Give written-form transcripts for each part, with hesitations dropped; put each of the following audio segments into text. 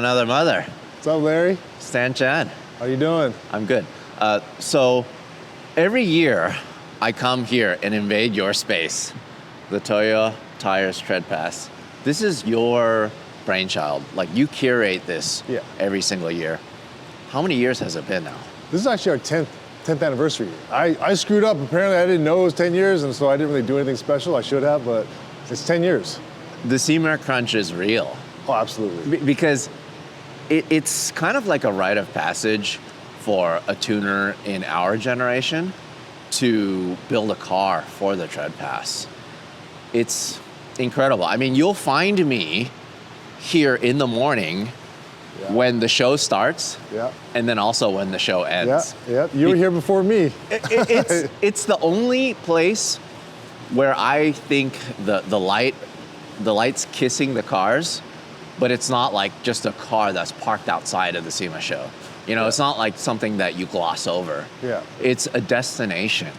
another mother. What's up, Larry? Stan Chen. How you doing? I'm good. So every year I come here and invade your space, the Toyo Tires Treadpass. This is your brainchild. Like, you curate this every single year. How many years has it been now? This is actually our 10th anniversary. I screwed up. Apparently I didn't know it was 10 years, and so I didn't really do anything special. I should have, but it's 10 years. The SEMA crunch is real. Oh, absolutely. Because it's kind of like a rite of passage for a tuner in our generation to build a car for the Treadpass. It's incredible. I mean, you'll find me here in the morning when the show starts, and then also when the show ends. You were here before me. It's the only place where I think the light's kissing the cars, but it's not like just a car that's parked outside of the SEMA show. You know, it's not like something that you gloss over. It's a destination,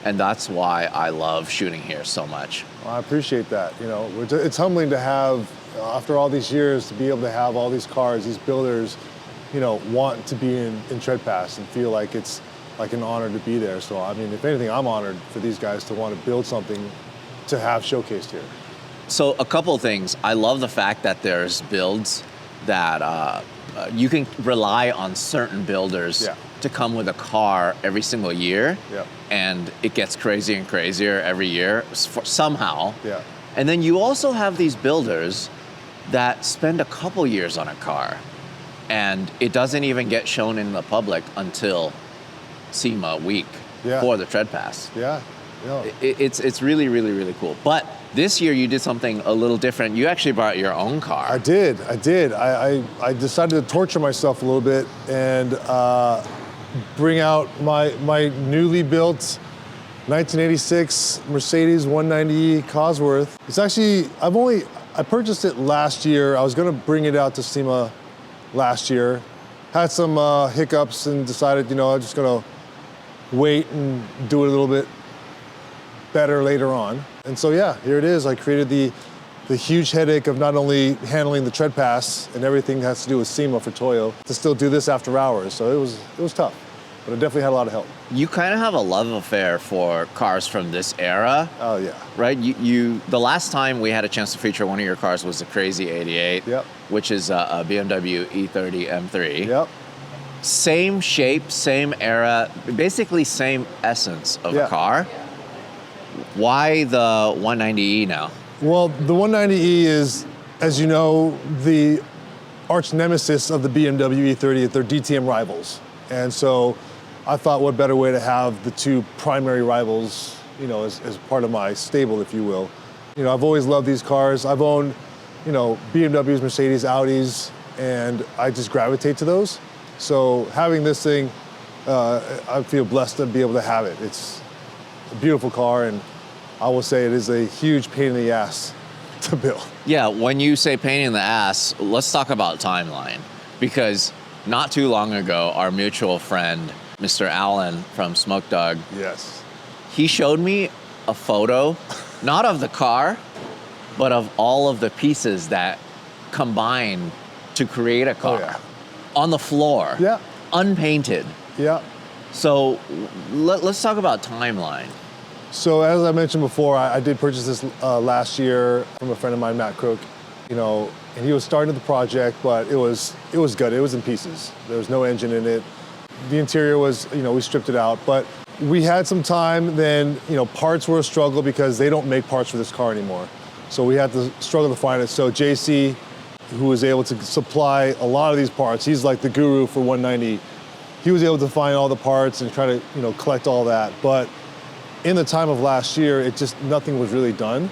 and that's why I love shooting here so much. Well, I appreciate that. You know, it's humbling to have, after all these years, to be able to have all these cars, these builders, you know, want to be in Treadpass and feel like it's like an honor to be there. So, I mean, if anything, I'm honored for these guys to want to build something to have showcased here. So a couple things. I love the fact that there's builds that you can rely on certain builders to come with a car every single year, and it gets crazier and crazier every year somehow. And then you also have these builders that spend a couple years on a car, and it doesn't even get shown in the public until SEMA week for the Treadpass. It's really, really, really cool. But this year you did something a little different. You actually brought your own car. I did. I decided to torture myself a little bit and bring out my newly built 1986 Mercedes 190E Cosworth. It's actually, I purchased it last year. I was gonna bring it out to SEMA last year. Had some hiccups and decided, you know, I'm just gonna wait and do it a little bit better later on. And so yeah, here it is. I created the huge headache of not only handling the Treadpass and everything that has to do with SEMA for Toyo, to still do this after hours. So it was tough, but I definitely had a lot of help. You kind of have a love affair for cars from this era. Oh yeah. Right? The last time we had a chance to feature one of your cars was the Crazy 88, which is a BMW E30 M3. Same shape, same era, basically same essence of a car. Why the 190E now? Well, the 190E is, as you know, the arch nemesis of the BMW E30. They're DTM rivals. And so I thought, what better way to have the two primary rivals, you know, as part of my stable, if you will. You know, I've always loved these cars. I've owned, you know, BMWs, Mercedes, Audis, and I just gravitate to those. So having this thing, I feel blessed to be able to have it. It's a beautiful car, and I will say it is a huge pain in the ass to build. Yeah, when you say pain in the ass, let's talk about timeline. Because not too long ago, our mutual friend, Mr. Allen from Smoke Dog, he showed me a photo, not of the car, but of all of the pieces that combine to create a car on the floor, unpainted. So let's talk about timeline. So as I mentioned before, I did purchase this last year from a friend of mine, Matt Crook. You know, and he was starting the project, but it was good. It was in pieces. There was no engine in it. The interior was, you know, we stripped it out, but we had some time. Then, you know, parts were a struggle because they don't make parts for this car anymore. So we had to struggle to find it. So JC, who was able to supply a lot of these parts, he's like the guru for 190. He was able to find all the parts and try to, you know, collect all that. But in the time of last year, nothing was really done.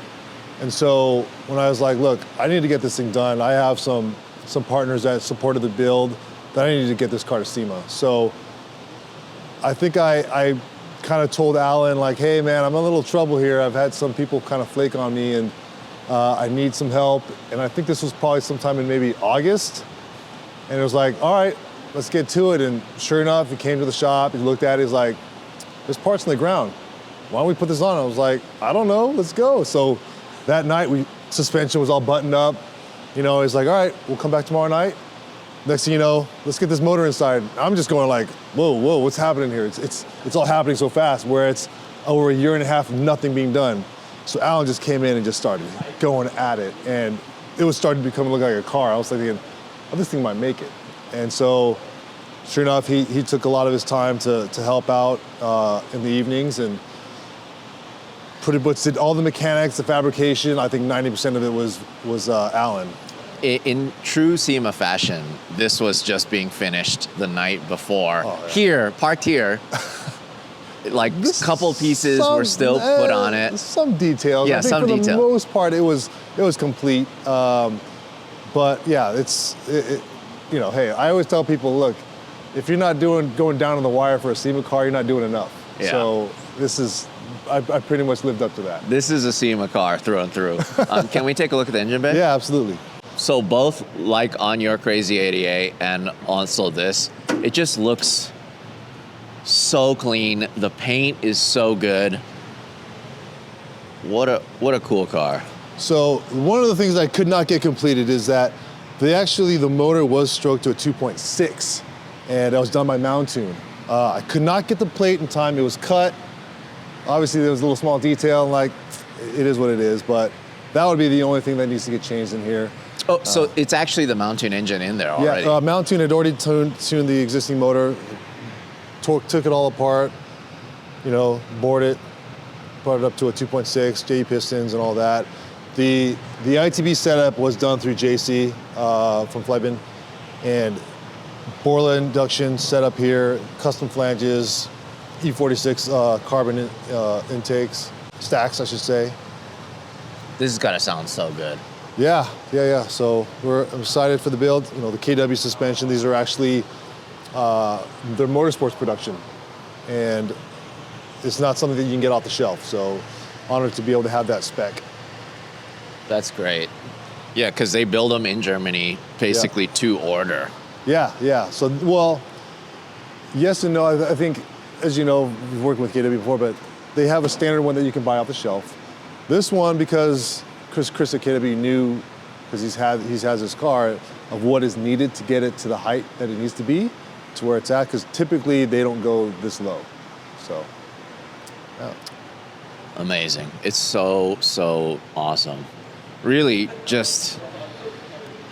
And so when I was like, look, I need to get this thing done. I have some partners that supported the build that I needed to get this car to SEMA. So I think I kind of told Alan, like, hey man, I'm in a little trouble here. I've had some people kind of flake on me, and I need some help. And I think this was probably sometime in maybe August. And it was like, all right, let's get to it. And sure enough, he came to the shop, he looked at it, he's like, there's parts on the ground. Why don't we put this on? I was like, I don't know, let's go. So that night, suspension was all buttoned up. You know, he's like, all right, we'll come back tomorrow night. Next thing you know, let's get this motor inside. I'm just going like, whoa, what's happening here? It's all happening so fast, where it's over a year and a half, nothing being done. So Alan just came in and just started going at it, and it was starting to become look like a car. I was thinking, oh, this thing might make it. And so, sure enough, he took a lot of his time to help out in the evenings, and pretty much did all the mechanics, the fabrication. I think 90% of it was Alan. In true SEMA fashion, this was just being finished the night before. Oh, yeah. Here, parked here. Like a couple pieces were still put on it. Some details. Yeah, I think some for detail. the most part, it was complete. But yeah, you know, hey, I always tell people, look, if you're not going down on the wire for a SEMA car, you're not doing enough. Yeah. So this is, I pretty much lived up to that. This is a SEMA car through and through. Can we take a look at the engine bay? Yeah, absolutely. So both, like on your Crazy 88 and also this, it just looks so clean. The paint is so good. What a cool car. So one of the things I could not get completed is that the motor was stroked to a 2.6, and that was done by Mountune. I could not get the plate in time. It was cut. Obviously, there was a little small detail, like it is what it is, but that would be the only thing that needs to get changed in here. Oh, so it's actually the Mountune engine in there already? Yeah, Mountune had already tuned the existing motor, took it all apart, you know, bored it, brought it up to a 2.6, JE pistons and all that. The ITB setup was done through JC from Fleibin, and Borla induction set up here, custom flanges, E46 carbon intakes, stacks, I should say. This has got to sound so good. Yeah. So I'm excited for the build. You know, the KW suspension, these are actually, they're motorsports production. And it's not something that you can get off the shelf. So honored to be able to have that spec. That's great. Yeah, because they build them in Germany, basically to order. Yeah. So, well, yes and no. I think, as you know, we've worked with KW before, but they have a standard one that you can buy off the shelf. This one, because Chris at KW knew, because he has his car, of what is needed to get it to the height that it needs to be, to where it's at, because typically they don't go this low. So, yeah. Amazing. It's so awesome. Really,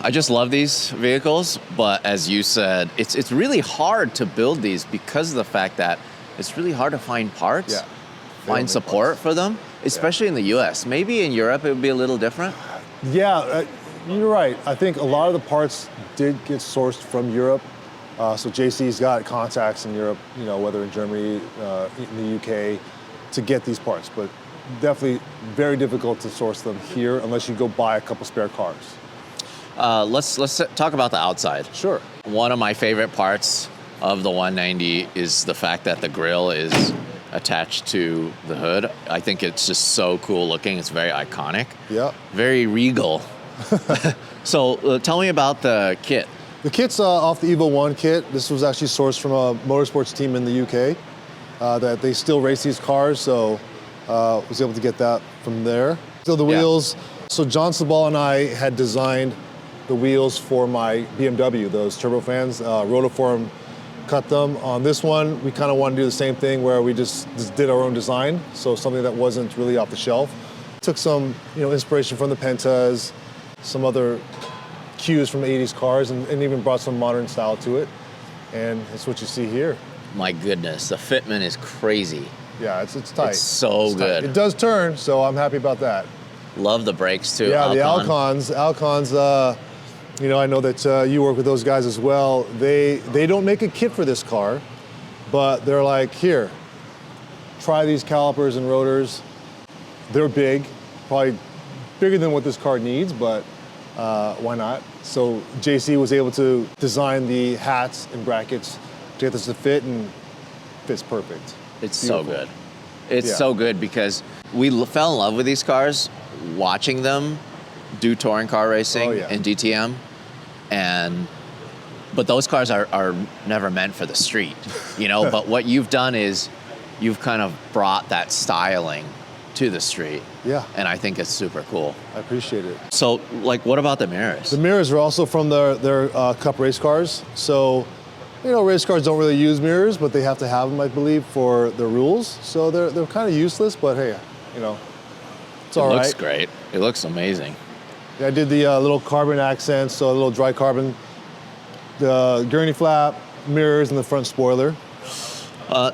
I just love these vehicles, but as you said, it's really hard to build these because of the fact that it's really hard to find parts, find support for them, especially in the US. Maybe in Europe it would be a little different. Yeah, you're right. I think a lot of the parts did get sourced from Europe. So JC's got contacts in Europe, you know, whether in Germany, in the UK, to get these parts. But definitely very difficult to source them here unless you go buy a couple spare cars. Let's talk about the outside. Sure. One of my favorite parts of the 190 is the fact that the grille is attached to the hood. I think it's just so cool looking. It's very iconic. Yeah. Very regal. So tell me about the kit. The kit's off the Evo 1 kit. This was actually sourced from a motorsports team in the UK that they still race these cars, so was able to get that from there. So the wheels, so John Sabal and I had designed the wheels for my BMW, those turbofans. Rotoform cut them. On this one, we kind of want to do the same thing where we just did our own design, so something that wasn't really off the shelf. Took some, inspiration from the Pentas, some other cues from 80s cars, and even brought some modern style to it. And that's what you see here. My goodness, the fitment is crazy. Yeah, it's tight. It's so good. It does turn, so I'm happy about that. Love the brakes too. Yeah, the Alcons, I know that you work with those guys as well. They don't make a kit for this car, but they're like, here, try these calipers and rotors. They're big, probably bigger than what this car needs, but why not? So JC was able to design the hats and brackets to get this to fit, and fits perfect. It's beautiful. So good. It's so good because we fell in love with these cars watching them do touring car racing and DTM, but those cars are never meant for the street, But what you've done is you've kind of brought that styling to the street. Yeah. And I think it's super cool. I appreciate it. So, like, what about the mirrors? The mirrors are also from their Cup race cars. So, you know, race cars don't really use mirrors, but they have to have them, I believe, for the rules. So they're kind of useless, but hey, you know, it's all right. It looks great. It looks amazing. Yeah, I did the little carbon accents, so a little dry carbon, the gurney flap, mirrors, and the front spoiler.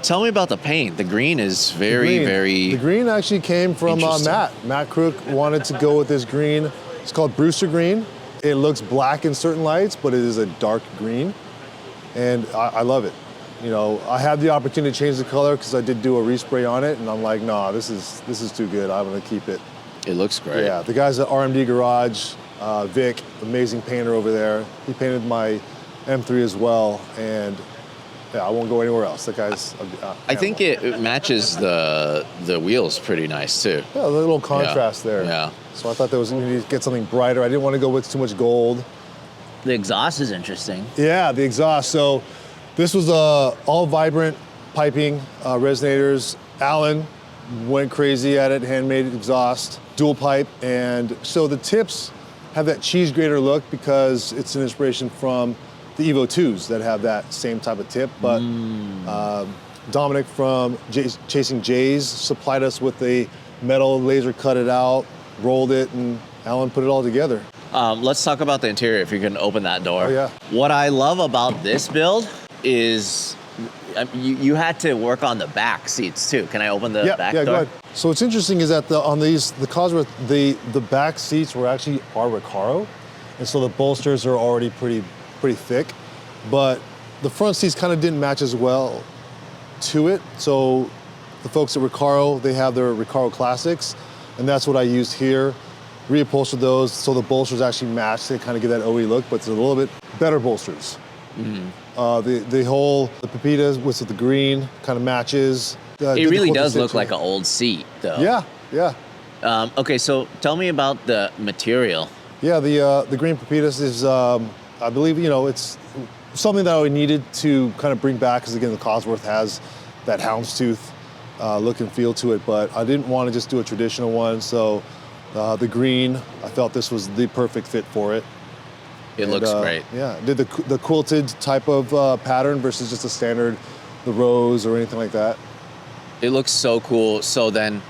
Tell me about the paint. The green is very. The green actually came from Matt. Matt Crook wanted to go with this green. It's called Brewster green. It looks black in certain lights, but it is a dark green, and I love it. You know, I had the opportunity to change the color because I did do a respray on it, and I'm like, nah, this is too good. I'm gonna keep it. It looks great. Yeah, the guys at RMD Garage, Vic, amazing painter over there. He painted my M3 as well, and yeah, I won't go anywhere else. That guy's. I think it matches the wheels pretty nice too. Yeah, a little contrast there. Yeah. So I thought we need to get something brighter. I didn't want to go with too much gold. The exhaust is interesting. Yeah, the exhaust. So this was all vibrant piping, resonators. Alan went crazy at it, handmade exhaust, dual pipe. And so the tips have that cheese grater look because it's an inspiration from the Evo 2s that have that same type of tip. But Dominic from Chasing Jays supplied us with a metal laser, cut it out, rolled it, and Alan put it all together. Let's talk about the interior, if you can open that door. Oh, yeah. What I love about this build is you had to work on the back seats too. Can I open the back door? Yeah, go ahead. So what's interesting is that on the Cosworth, the back seats were actually Recaro, and so the bolsters are already pretty thick, but the front seats kind of didn't match as well to it. So the folks at Recaro, they have their Recaro Classics, and that's what I used here. Reupholstered those so the bolsters actually match. They kind of give that OE look, but it's a little bit better bolsters. The Pepita with the green kind of matches. It really does look like an old seat, though. Yeah. Okay, so tell me about the material. Yeah, the green Pepitas is, I believe, you know, it's something that I needed to kind of bring back because, again, the Cosworth has that houndstooth look and feel to it, but I didn't want to just do a traditional one, so the green, I felt this was the perfect fit for it. It looks great. Yeah, did the quilted type of pattern versus just a standard, the rose or anything like that. It looks so cool. So then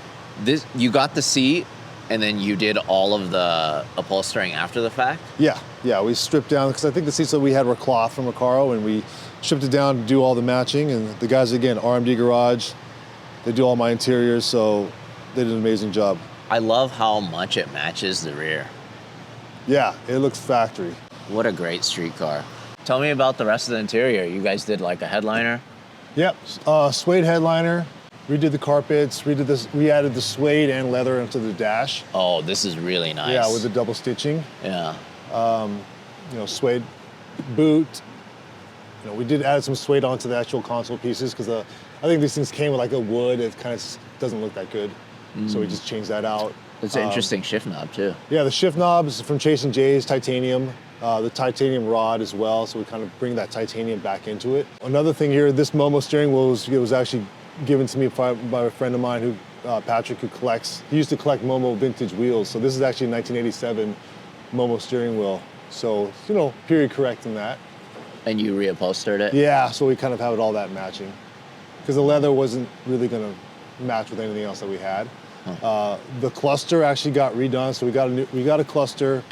you got the seat and then you did all of the upholstering after the fact? Yeah, we stripped down, because I think the seats that we had were cloth from Recaro, and we stripped it down to do all the matching. And the guys, again, RMD Garage, they do all my interiors, so they did an amazing job. I love how much it matches the rear. Yeah, it looks factory. What a great street car. Tell me about the rest of the interior. You guys did like a headliner? Yep, suede headliner. Redid the carpets, we added the suede and leather into the dash. Oh, this is really nice. Yeah, with the double stitching. Yeah. You know, suede boot. You know, we did add some suede onto the actual console pieces because I think these things came with like a wood. It kind of doesn't look that good. So we just changed that out. It's an interesting shift knob too. Yeah, the shift knobs from Chasing Jays, titanium. The titanium rod as well, so we kind of bring that titanium back into it. Another thing here, this Momo steering wheel was actually given to me by a friend of mine, Patrick, he used to collect Momo vintage wheels. So this is actually a 1987 Momo steering wheel. So, you know, period correct in that. And you reupholstered it? Yeah, so we kind of have it all that matching. Because the leather wasn't really gonna match with anything else that we had. The cluster actually got redone, so we got a cluster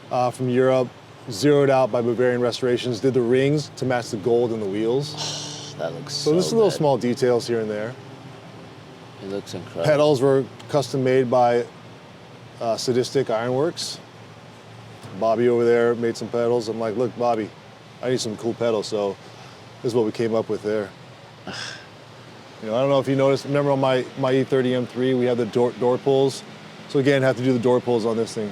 from Europe, zeroed out by Bavarian Restorations, did the rings to match the gold in the wheels. That looks so there's little small details here and there. It looks incredible. Pedals were custom made by Sadistic Ironworks. Bobby over there made some pedals. I'm like, look, Bobby, I need some cool pedals, so this is what we came up with there. You know, I don't know if you noticed, remember on my E30 M3, we have the door pulls. So again, have to do the door pulls on this thing.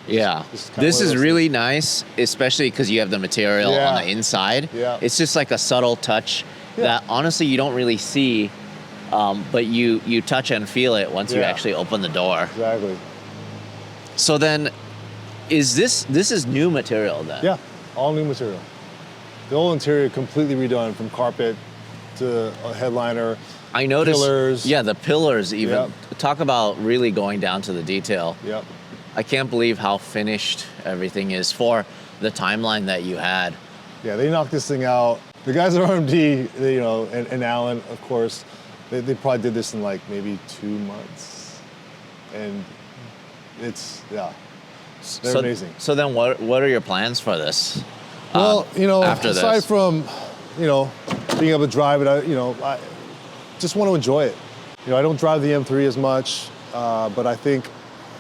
Yeah, this is really nice, especially because you have the material on the inside. Yeah. It's just like a subtle touch that honestly you don't really see, but you touch and feel it once you actually open the door. Exactly. So then, this is new material then? Yeah, all new material. The whole interior completely redone from carpet to a headliner. I noticed. Pillars. Yeah, the pillars even. Yep. Talk about really going down to the detail. Yep. I can't believe how finished everything is for the timeline that you had. Yeah, they knocked this thing out. The guys at RMD, they, and Alan, of course, they probably did this in like maybe 2 months. And they're amazing. So then what are your plans for this? Well, after aside this? from, being able to drive it, I just want to enjoy it. I don't drive the M3 as much, but I think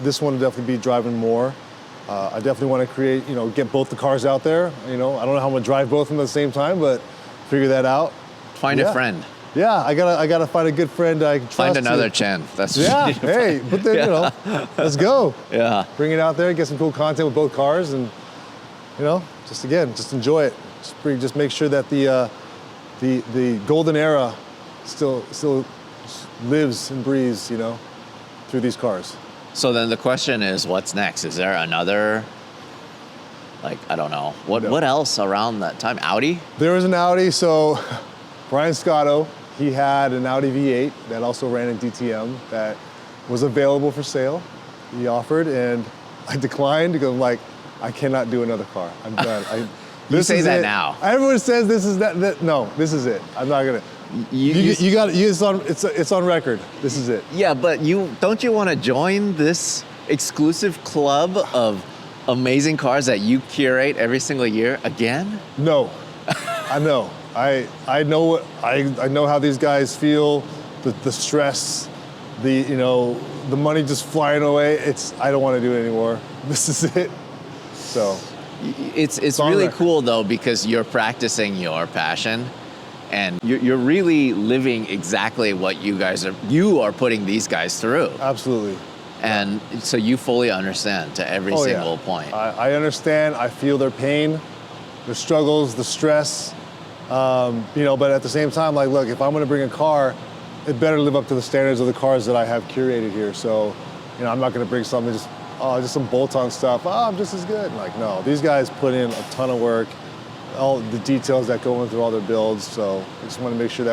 this one will definitely be driving more. I definitely want to create, get both the cars out there. I don't know how I'm gonna drive both of them at the same time, but figure that out. Find a friend. Yeah, I gotta find a good friend I can trust. Find another Chen. That's hey, but then let's go. Yeah. Bring it out there, get some cool content with both cars, and just enjoy it. Just make sure that the golden era still lives and breathes, through these cars. So then the question is, what's next? Is there another, I don't know, what else around that time? Audi? There was an Audi, so Brian Scotto, he had an Audi V8 that also ran in DTM that was available for sale. He offered, and I declined because I'm like, I cannot do another car. I'm done. You say that now. Everyone says this is that. No, this is it. I'm not gonna. You got it's on record. This is it. Yeah, but don't you want to join this exclusive club of amazing cars that you curate every single year again? No, I know. I know how these guys feel. The stress, the money just flying away. I don't want to do it anymore. This is it. So it's really cool though, because you're practicing your passion. And you're really living exactly what you are putting these guys through. Absolutely. And so you fully understand to every single point. I understand. I feel their pain, their struggles, the stress. But at the same time, look, if I'm going to bring a car, it better live up to the standards of the cars that I have curated here. So, I'm not going to bring something just some bolt-on stuff. I'm just as good. No, these guys put in a ton of work. All the details that go into all their builds, so I just want to make sure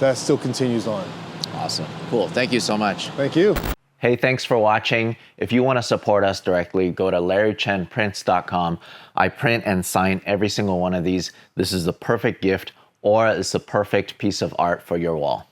that still continues on. Awesome. Cool. Thank you so much. Thank you. Hey, thanks for watching. If you want to support us directly, go to larrychenprints.com. I print and sign every single one of these. This is the perfect gift, or it's the perfect piece of art for your wall.